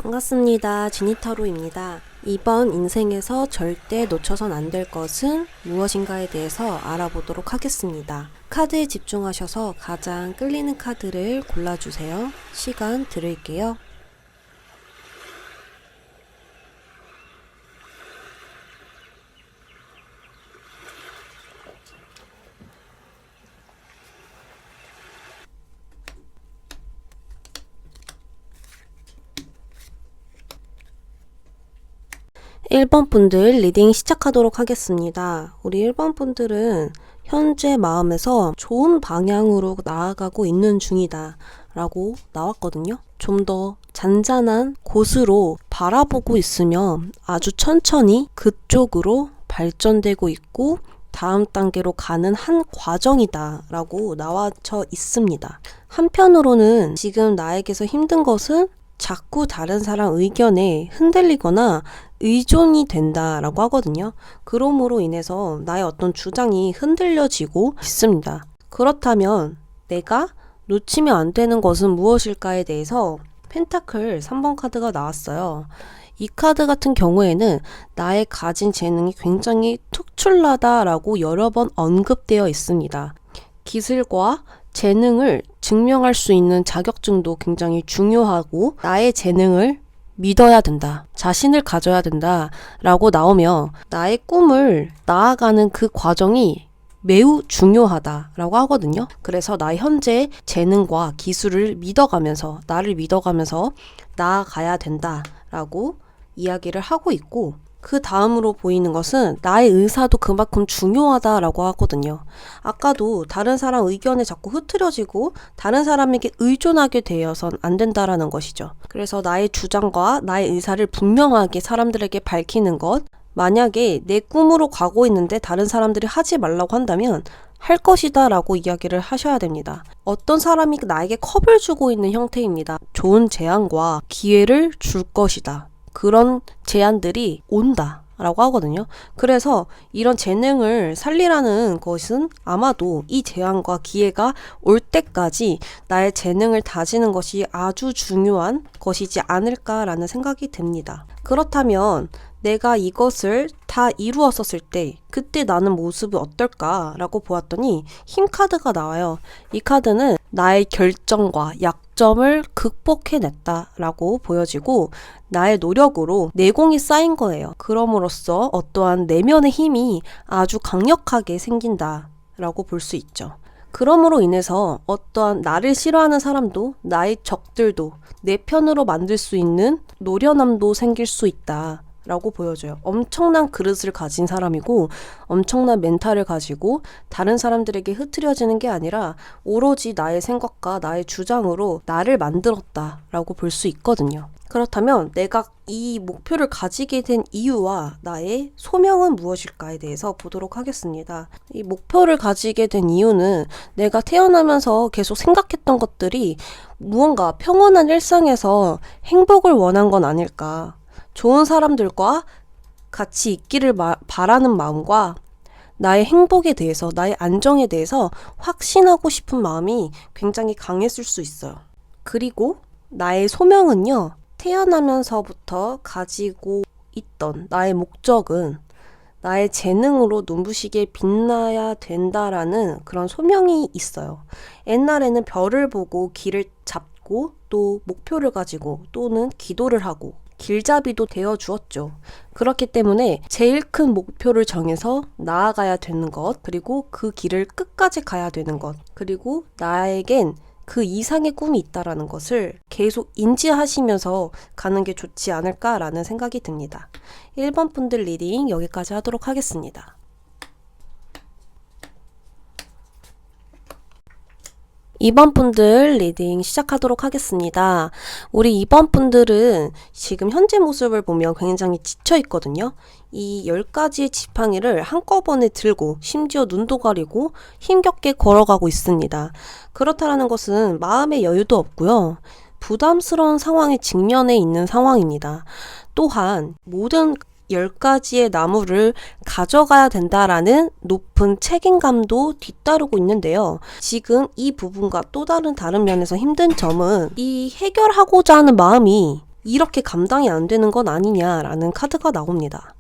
반갑습니다. 지니타로입니다. 이번 인생에서 절대 놓쳐선 안 될 것은 무엇인가에 대해서 알아보도록 하겠습니다. 카드에 집중하셔서 가장 끌리는 카드를 골라주세요. 시간 드릴게요. 1번 분들 리딩 시작하도록 하겠습니다. 우리 1번 분들은 현재 마음에서 좋은 방향으로 나아가고 있는 중이다 라고 나왔거든요. 좀 더 잔잔한 곳으로 바라보고 있으면 아주 천천히 그쪽으로 발전되고 있고 다음 단계로 가는 한 과정이다 라고 나와져 있습니다. 한편으로는 지금 나에게서 힘든 것은 자꾸 다른 사람 의견에 흔들리거나 의존이 된다라고 하거든요. 그러므로 인해서 나의 어떤 주장이 흔들려지고 있습니다. 그렇다면 내가 놓치면 안 되는 것은 무엇일까에 대해서 펜타클 3번 카드가 나왔어요. 이 카드 같은 경우에는 나의 가진 재능이 굉장히 특출나다라고 여러 번 언급되어 있습니다. 기술과 재능을 증명할 수 있는 자격증도 굉장히 중요하고 나의 재능을 믿어야 된다. 자신을 가져야 된다. 라고 나오며 나의 꿈을 나아가는 그 과정이 매우 중요하다. 라고 하거든요. 그래서 나의 현재 재능과 기술을 믿어가면서 나를 믿어가면서 나아가야 된다. 라고 이야기를 하고 있고 그 다음으로 보이는 것은 나의 의사도 그만큼 중요하다라고 하거든요. 아까도 다른 사람 의견에 자꾸 흐트러지고 다른 사람에게 의존하게 되어선 안 된다라는 것이죠. 그래서 나의 주장과 나의 의사를 분명하게 사람들에게 밝히는 것, 만약에 내 꿈으로 가고 있는데 다른 사람들이 하지 말라고 한다면 할 것이다 라고 이야기를 하셔야 됩니다. 어떤 사람이 나에게 컵을 주고 있는 형태입니다. 좋은 제안과 기회를 줄 것이다. 그런 제안들이 온다 라고 하거든요. 그래서 이런 재능을 살리라는 것은 아마도 이 제안과 기회가 올 때까지 나의 재능을 다지는 것이 아주 중요한 것이지 않을까라는 생각이 듭니다. 그렇다면 내가 이것을 다 이루었었을 때 그때 나는 모습이 어떨까라고 보았더니 힘 카드가 나와요. 이 카드는 나의 결정과 약점을 극복해냈다라고 보여지고 나의 노력으로 내공이 쌓인 거예요. 그럼으로써 어떠한 내면의 힘이 아주 강력하게 생긴다라고 볼 수 있죠. 그럼으로 인해서 어떠한 나를 싫어하는 사람도 나의 적들도 내 편으로 만들 수 있는 노련함도 생길 수 있다. 라고 보여줘요. 엄청난 그릇을 가진 사람이고 엄청난 멘탈을 가지고 다른 사람들에게 흐트려지는 게 아니라 오로지 나의 생각과 나의 주장으로 나를 만들었다 라고 볼 수 있거든요. 그렇다면 내가 이 목표를 가지게 된 이유와 나의 소명은 무엇일까에 대해서 보도록 하겠습니다. 이 목표를 가지게 된 이유는 내가 태어나면서 계속 생각했던 것들이 무언가 평온한 일상에서 행복을 원한 건 아닐까. 좋은 사람들과 같이 있기를 바라는 마음과 나의 행복에 대해서, 나의 안정에 대해서 확신하고 싶은 마음이 굉장히 강했을 수 있어요. 그리고 나의 소명은요, 태어나면서부터 가지고 있던 나의 목적은 나의 재능으로 눈부시게 빛나야 된다라는 그런 소명이 있어요. 옛날에는 별을 보고 길을 잡고 또 목표를 가지고 또는 기도를 하고 길잡이도 되어 주었죠. 그렇기 때문에 제일 큰 목표를 정해서 나아가야 되는 것, 그리고 그 길을 끝까지 가야 되는 것, 그리고 나에겐 그 이상의 꿈이 있다라는 것을 계속 인지하시면서 가는 게 좋지 않을까라는 생각이 듭니다. 1번 분들 리딩 여기까지 하도록 하겠습니다. 2번 분들 리딩 시작하도록 하겠습니다. 우리 2번 분들은 지금 현재 모습을 보면 굉장히 지쳐 있거든요. 이 10가지의 지팡이를 한꺼번에 들고 심지어 눈도 가리고 힘겹게 걸어가고 있습니다. 그렇다라는 것은 마음의 여유도 없고요. 부담스러운 상황에 직면해 있는 상황입니다. 또한 모든 10가지의 나무를 가져가야 된다라는 높은 책임감도 뒤따르고 있는데요. 지금 이 부분과 또 다른 면에서 힘든 점은 이 해결하고자 하는 마음이 이렇게 감당이 안 되는 건 아니냐라는 카드가 나옵니다.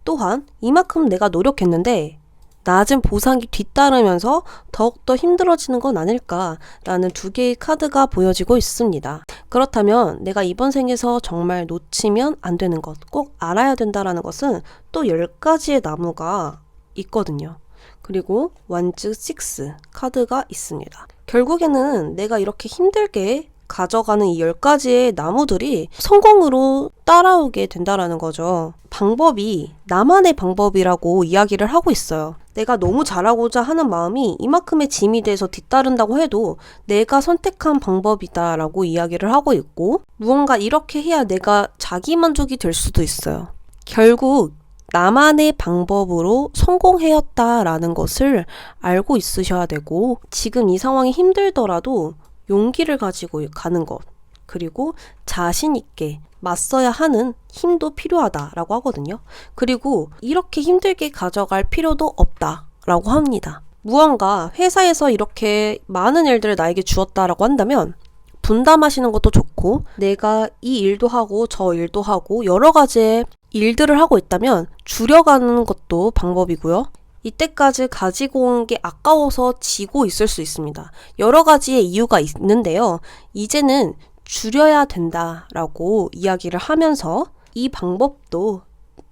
또한 이만큼 내가 노력했는데 낮은 보상이 뒤따르면서 더욱더 힘들어지는 건 아닐까라는 두 개의 카드가 보여지고 있습니다. 그렇다면 내가 이번 생에서 정말 놓치면 안 되는 것, 꼭 알아야 된다라는 것은 또 10가지의 나무가 있거든요. 그리고 완즈 6 카드가 있습니다. 결국에는 내가 이렇게 힘들게 가져가는 이 10가지의 나무들이 성공으로 따라오게 된다라는 거죠. 방법이 나만의 방법이라고 이야기를 하고 있어요. 내가 너무 잘하고자 하는 마음이 이만큼의 짐이 돼서 뒤따른다고 해도 내가 선택한 방법이다 라고 이야기를 하고 있고, 무언가 이렇게 해야 내가 자기만족이 될 수도 있어요. 결국 나만의 방법으로 성공해왔다라는 것을 알고 있으셔야 되고, 지금 이 상황이 힘들더라도 용기를 가지고 가는 것, 그리고 자신 있게 맞서야 하는 힘도 필요하다라고 하거든요. 그리고 이렇게 힘들게 가져갈 필요도 없다라고 합니다. 무언가 회사에서 이렇게 많은 일들을 나에게 주었다라고 한다면 분담하시는 것도 좋고, 내가 이 일도 하고 저 일도 하고 여러 가지의 일들을 하고 있다면 줄여가는 것도 방법이고요. 이때까지 가지고 온 게 아까워서 지고 있을 수 있습니다. 여러 가지의 이유가 있는데요. 이제는 줄여야 된다라고 이야기를 하면서 이 방법도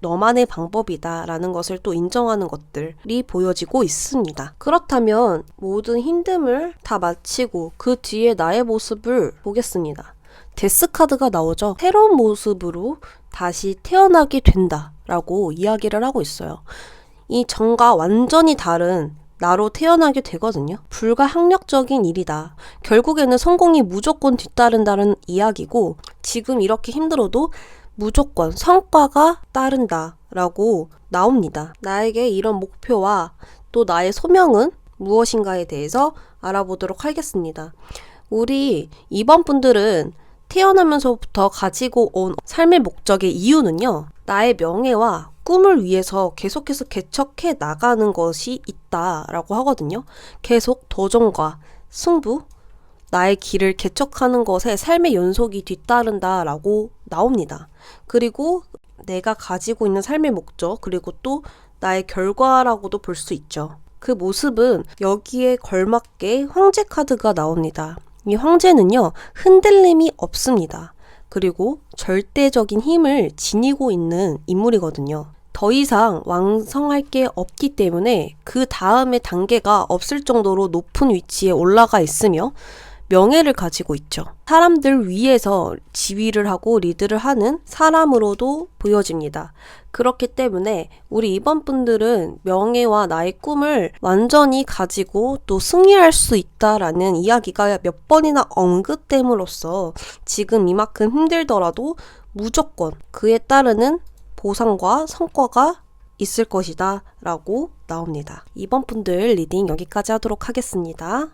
너만의 방법이다 라는 것을 또 인정하는 것들이 보여지고 있습니다. 그렇다면 모든 힘듦을 다 마치고 그 뒤에 나의 모습을 보겠습니다. 데스 카드가 나오죠. 새로운 모습으로 다시 태어나게 된다 라고 이야기를 하고 있어요. 이 전과 완전히 다른 나로 태어나게 되거든요. 불가항력적인 일이다. 결국에는 성공이 무조건 뒤따른다는 이야기고, 지금 이렇게 힘들어도 무조건 성과가 따른다 라고 나옵니다. 나에게 이런 목표와 또 나의 소명은 무엇인가에 대해서 알아보도록 하겠습니다. 우리 이번 분들은 태어나면서부터 가지고 온 삶의 목적의 이유는요, 나의 명예와 꿈을 위해서 계속해서 개척해 나가는 것이 있다라고 하거든요. 계속 도전과 승부, 나의 길을 개척하는 것에 삶의 연속이 뒤따른다라고 나옵니다. 그리고 내가 가지고 있는 삶의 목적, 그리고 또 나의 결과라고도 볼 수 있죠. 그 모습은 여기에 걸맞게 황제 카드가 나옵니다. 이 황제는요, 흔들림이 없습니다. 그리고 절대적인 힘을 지니고 있는 인물이거든요. 더 이상 왕성할 게 없기 때문에 그 다음의 단계가 없을 정도로 높은 위치에 올라가 있으며 명예를 가지고 있죠. 사람들 위에서 지휘를 하고 리드를 하는 사람으로도 보여집니다. 그렇기 때문에 우리 이번 분들은 명예와 나의 꿈을 완전히 가지고 또 승리할 수 있다라는 이야기가 몇 번이나 언급됨으로써 지금 이만큼 힘들더라도 무조건 그에 따르는 보상과 성과가 있을 것이다 라고 나옵니다. 이번 분들 리딩 여기까지 하도록 하겠습니다.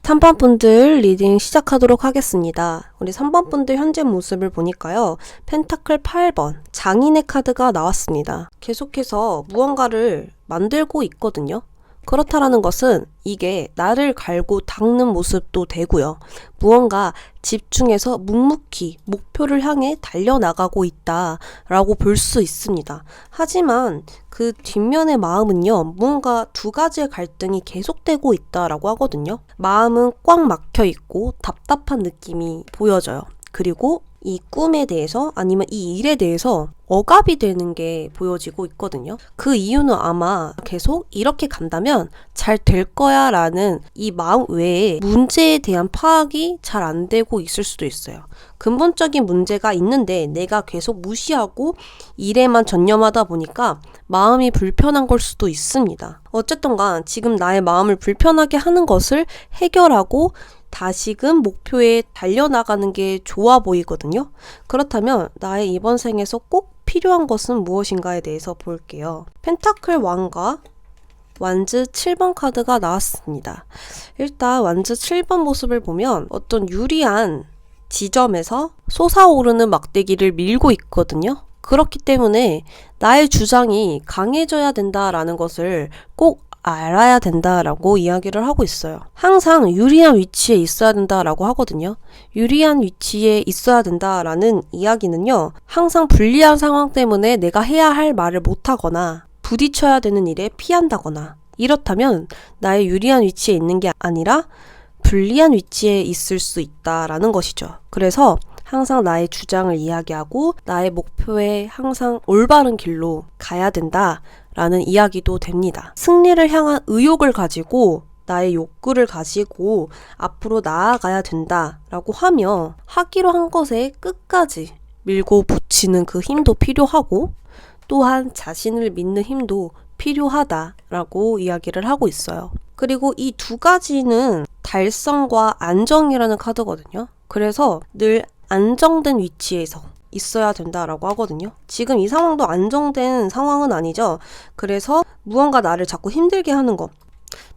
3번 분들 리딩 시작하도록 하겠습니다. 우리 3번 분들 현재 모습을 보니까요. 펜타클 8번 장인의 카드가 나왔습니다. 계속해서 무언가를 만들고 있거든요. 그렇다라는 것은 이게 나를 갈고 닦는 모습도 되고요. 무언가 집중해서 묵묵히 목표를 향해 달려나가고 있다라고 볼 수 있습니다. 하지만 그 뒷면의 마음은요, 무언가 두 가지의 갈등이 계속되고 있다라고 하거든요. 마음은 꽉 막혀 있고 답답한 느낌이 보여져요. 그리고 이 꿈에 대해서 아니면 이 일에 대해서 억압이 되는 게 보여지고 있거든요. 그 이유는 아마 계속 이렇게 간다면 잘 될 거야 라는 이 마음 외에 문제에 대한 파악이 잘 안 되고 있을 수도 있어요. 근본적인 문제가 있는데 내가 계속 무시하고 일에만 전념하다 보니까 마음이 불편한 걸 수도 있습니다. 어쨌든 간 지금 나의 마음을 불편하게 하는 것을 해결하고 다시금 목표에 달려나가는 게 좋아 보이거든요. 그렇다면 나의 이번 생에서 꼭 필요한 것은 무엇인가에 대해서 볼게요. 펜타클 왕과 완즈 7번 카드가 나왔습니다. 일단 완즈 7번 모습을 보면 어떤 유리한 지점에서 솟아오르는 막대기를 밀고 있거든요. 그렇기 때문에 나의 주장이 강해져야 된다라는 것을 꼭 알아야 된다라고 이야기를 하고 있어요. 항상 유리한 위치에 있어야 된다라고 하거든요. 유리한 위치에 있어야 된다라는 이야기는요, 항상 불리한 상황 때문에 내가 해야 할 말을 못하거나 부딪혀야 되는 일에 피한다거나, 이렇다면 나의 유리한 위치에 있는 게 아니라 불리한 위치에 있을 수 있다라는 것이죠. 그래서 항상 나의 주장을 이야기하고 나의 목표에 항상 올바른 길로 가야 된다라는 이야기도 됩니다. 승리를 향한 의욕을 가지고 나의 욕구를 가지고 앞으로 나아가야 된다라고 하며, 하기로 한 것에 끝까지 밀고 붙이는 그 힘도 필요하고, 또한 자신을 믿는 힘도 필요하다라고 이야기를 하고 있어요. 그리고 이 두 가지는 달성과 안정이라는 카드거든요. 그래서 늘 안정된 위치에서 있어야 된다라고 하거든요. 지금 이 상황도 안정된 상황은 아니죠. 그래서 무언가 나를 자꾸 힘들게 하는 것,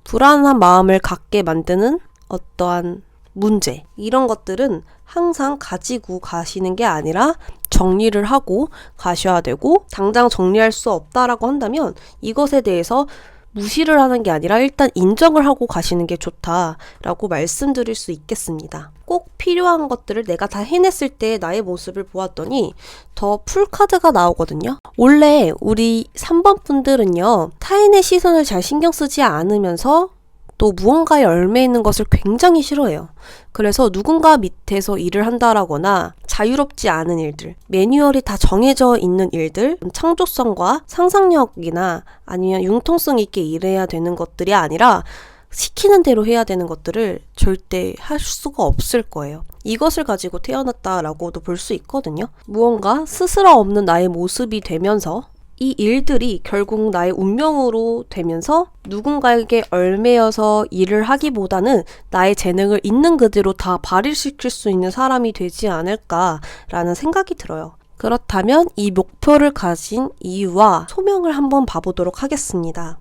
불안한 마음을 갖게 만드는 어떠한 문제, 이런 것들은 항상 가지고 가시는 게 아니라 정리를 하고 가셔야 되고, 당장 정리할 수 없다라고 한다면 이것에 대해서 무시를 하는 게 아니라 일단 인정을 하고 가시는 게 좋다라고 말씀드릴 수 있겠습니다. 꼭 필요한 것들을 내가 다 해냈을 때 나의 모습을 보았더니 더 풀카드가 나오거든요. 원래 우리 3번 분들은요, 타인의 시선을 잘 신경 쓰지 않으면서 또 무언가에 얽매 있는 것을 굉장히 싫어해요. 그래서 누군가 밑에서 일을 한다라거나 자유롭지 않은 일들, 매뉴얼이 다 정해져 있는 일들, 창조성과 상상력이나 아니면 융통성 있게 일해야 되는 것들이 아니라 시키는 대로 해야 되는 것들을 절대 할 수가 없을 거예요. 이것을 가지고 태어났다라고도 볼 수 있거든요. 무언가 스스럼 없는 나의 모습이 되면서 이 일들이 결국 나의 운명으로 되면서 누군가에게 얽매여서 일을 하기보다는 나의 재능을 있는 그대로 다 발휘시킬 수 있는 사람이 되지 않을까라는 생각이 들어요. 그렇다면 이 목표를 가진 이유와 소명을 한번 봐보도록 하겠습니다.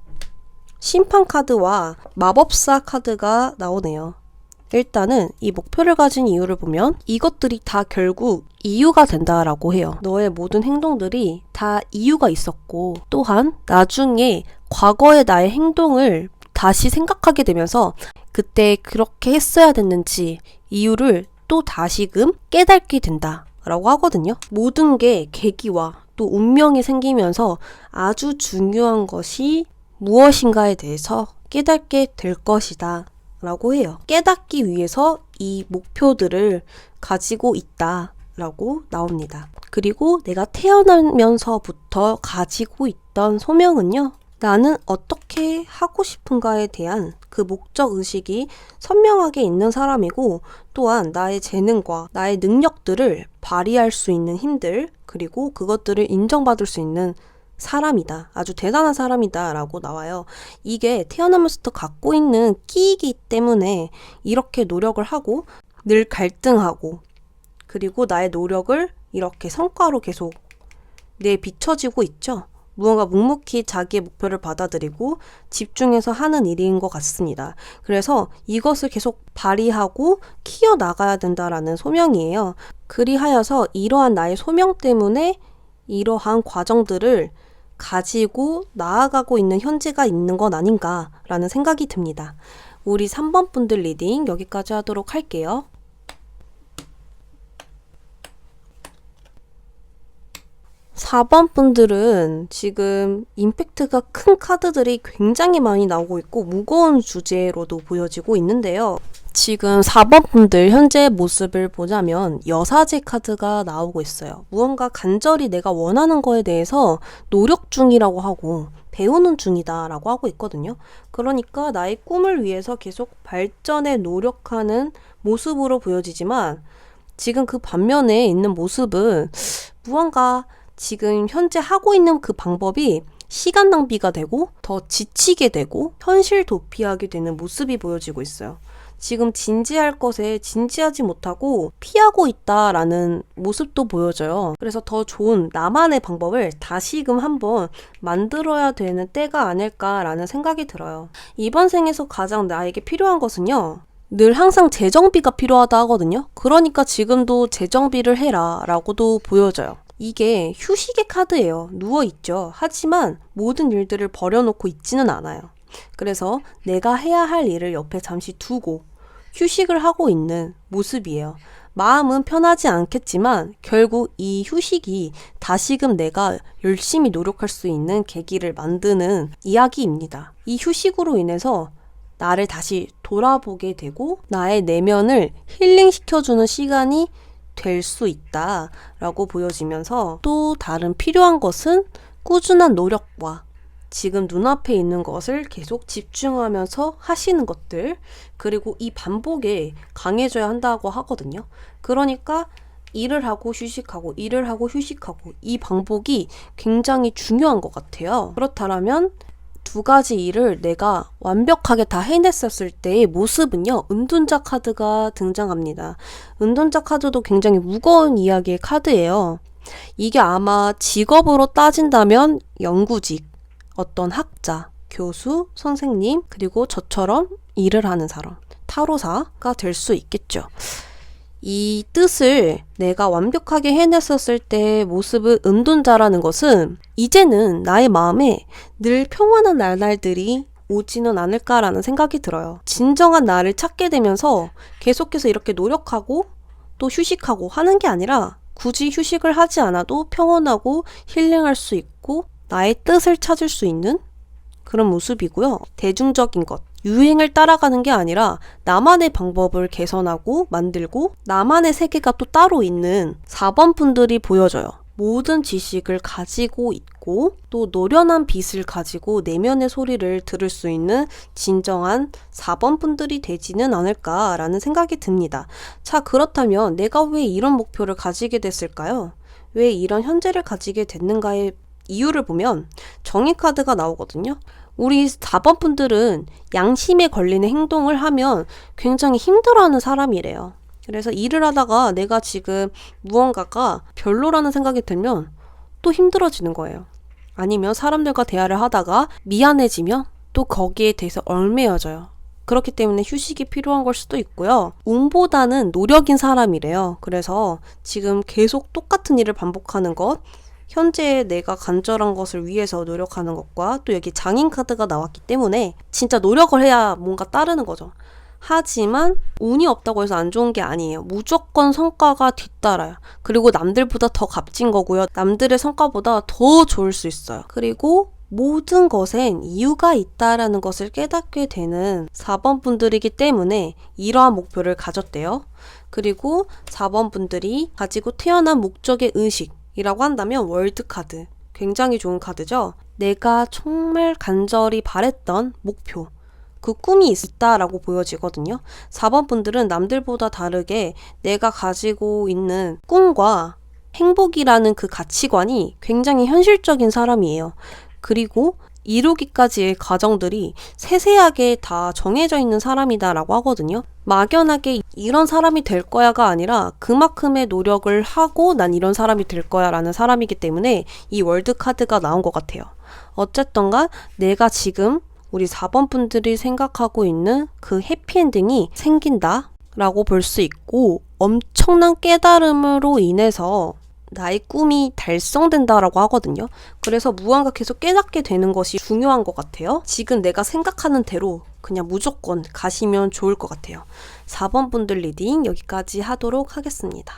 심판 카드와 마법사 카드가 나오네요. 일단은 이 목표를 가진 이유를 보면 이것들이 다 결국 이유가 된다라고 해요. 너의 모든 행동들이 다 이유가 있었고, 또한 나중에 과거의 나의 행동을 다시 생각하게 되면서 그때 그렇게 했어야 됐는지 이유를 또 다시금 깨닫게 된다라고 하거든요. 모든 게 계기와 또 운명이 생기면서 아주 중요한 것이 무엇인가에 대해서 깨닫게 될 것이다 라고 해요. 깨닫기 위해서 이 목표들을 가지고 있다라고 나옵니다. 그리고 내가 태어나면서부터 가지고 있던 소명은요, 나는 어떻게 하고 싶은가에 대한 그 목적의식이 선명하게 있는 사람이고, 또한 나의 재능과 나의 능력들을 발휘할 수 있는 힘들, 그리고 그것들을 인정받을 수 있는 사람이다. 아주 대단한 사람이다 라고 나와요. 이게 태어나면서부터 갖고 있는 끼이기 때문에 이렇게 노력을 하고 늘 갈등하고, 그리고 나의 노력을 이렇게 성과로 계속 비춰지고 있죠. 무언가 묵묵히 자기의 목표를 받아들이고 집중해서 하는 일인 것 같습니다. 그래서 이것을 계속 발휘하고 키워나가야 된다라는 소명이에요. 그리하여서 이러한 나의 소명 때문에 이러한 과정들을 가지고 나아가고 있는 현재가 있는 건 아닌가라는 생각이 듭니다. 우리 3번 분들 리딩 여기까지 하도록 할게요. 4번 분들은 지금 임팩트가 큰 카드들이 굉장히 많이 나오고 있고 무거운 주제로도 보여지고 있는데요. 지금 4번 분들 현재 모습을 보자면 여사제 카드가 나오고 있어요. 무언가 간절히 내가 원하는 거에 대해서 노력 중이라고 하고 배우는 중이다 라고 하고 있거든요. 그러니까 나의 꿈을 위해서 계속 발전에 노력하는 모습으로 보여지지만, 지금 그 반면에 있는 모습은 무언가 지금 현재 하고 있는 그 방법이 시간 낭비가 되고 더 지치게 되고 현실 도피하게 되는 모습이 보여지고 있어요. 지금 진지할 것에 진지하지 못하고 피하고 있다라는 모습도 보여져요. 그래서 더 좋은 나만의 방법을 다시금 한번 만들어야 되는 때가 아닐까라는 생각이 들어요. 이번 생에서 가장 나에게 필요한 것은요, 늘 항상 재정비가 필요하다 하거든요. 그러니까 지금도 재정비를 해라 라고도 보여져요. 이게 휴식의 카드예요. 누워있죠. 하지만 모든 일들을 버려놓고 있지는 않아요. 그래서 내가 해야 할 일을 옆에 잠시 두고 휴식을 하고 있는 모습이에요. 마음은 편하지 않겠지만 결국 이 휴식이 다시금 내가 열심히 노력할 수 있는 계기를 만드는 이야기입니다. 이 휴식으로 인해서 나를 다시 돌아보게 되고 나의 내면을 힐링시켜주는 시간이 될 수 있다라고 보여지면서 또 다른 필요한 것은 꾸준한 노력과 지금 눈앞에 있는 것을 계속 집중하면서 하시는 것들, 그리고 이 반복에 강해져야 한다고 하거든요. 그러니까 일을 하고 휴식하고 일을 하고 휴식하고 이 반복이 굉장히 중요한 것 같아요. 그렇다면 두 가지 일을 내가 완벽하게 다 해냈었을 때의 모습은요, 은둔자 카드가 등장합니다. 은둔자 카드도 굉장히 무거운 이야기의 카드예요. 이게 아마 직업으로 따진다면 연구직, 어떤 학자, 교수, 선생님, 그리고 저처럼 일을 하는 사람, 타로사가 될 수 있겠죠. 이 뜻을 내가 완벽하게 해냈었을 때의 모습을 은둔자라는 것은 이제는 나의 마음에 늘 평안한 날들이 오지는 않을까라는 생각이 들어요. 진정한 나를 찾게 되면서 계속해서 이렇게 노력하고 또 휴식하고 하는 게 아니라 굳이 휴식을 하지 않아도 평온하고 힐링할 수 있고 나의 뜻을 찾을 수 있는 그런 모습이고요. 대중적인 것, 유행을 따라가는 게 아니라 나만의 방법을 개선하고 만들고 나만의 세계가 또 따로 있는 4번 분들이 보여져요. 모든 지식을 가지고 있고 또 노련한 빛을 가지고 내면의 소리를 들을 수 있는 진정한 4번 분들이 되지는 않을까라는 생각이 듭니다. 자, 그렇다면 내가 왜 이런 목표를 가지게 됐을까요? 왜 이런 현재를 가지게 됐는가의 이유를 보면 정의 카드가 나오거든요. 우리 4번 분들은 양심에 걸리는 행동을 하면 굉장히 힘들어하는 사람이래요. 그래서 일을 하다가 내가 지금 무언가가 별로라는 생각이 들면 또 힘들어지는 거예요. 아니면 사람들과 대화를 하다가 미안해지면 또 거기에 대해서 얽매여져요. 그렇기 때문에 휴식이 필요한 걸 수도 있고요. 운보다는 노력인 사람이래요. 그래서 지금 계속 똑같은 일을 반복하는 것, 현재 내가 간절한 것을 위해서 노력하는 것과 또 여기 장인 카드가 나왔기 때문에 진짜 노력을 해야 뭔가 따르는 거죠. 하지만 운이 없다고 해서 안 좋은 게 아니에요. 무조건 성과가 뒤따라요. 그리고 남들보다 더 값진 거고요. 남들의 성과보다 더 좋을 수 있어요. 그리고 모든 것엔 이유가 있다라는 것을 깨닫게 되는 4번 분들이기 때문에 이러한 목표를 가졌대요. 그리고 4번 분들이 가지고 태어난 목적의 의식 이라고 한다면 월드 카드, 굉장히 좋은 카드죠. 내가 정말 간절히 바랬던 목표, 그 꿈이 있다라고 보여지거든요. 4번 분들은 남들보다 다르게 내가 가지고 있는 꿈과 행복이라는 그 가치관이 굉장히 현실적인 사람이에요. 그리고 이루기까지의 과정들이 세세하게 다 정해져 있는 사람이다라고 하거든요. 막연하게 이런 사람이 될 거야가 아니라 그만큼의 노력을 하고 난 이런 사람이 될 거야 라는 사람이기 때문에 이 월드 카드가 나온 것 같아요. 어쨌든간 내가 지금 우리 4번 분들이 생각하고 있는 그 해피엔딩이 생긴다 라고 볼 수 있고, 엄청난 깨달음으로 인해서 나의 꿈이 달성된다라고 하거든요. 그래서 무언가 계속 깨닫게 되는 것이 중요한 것 같아요. 지금 내가 생각하는 대로 그냥 무조건 가시면 좋을 것 같아요. 4번 분들 리딩 여기까지 하도록 하겠습니다.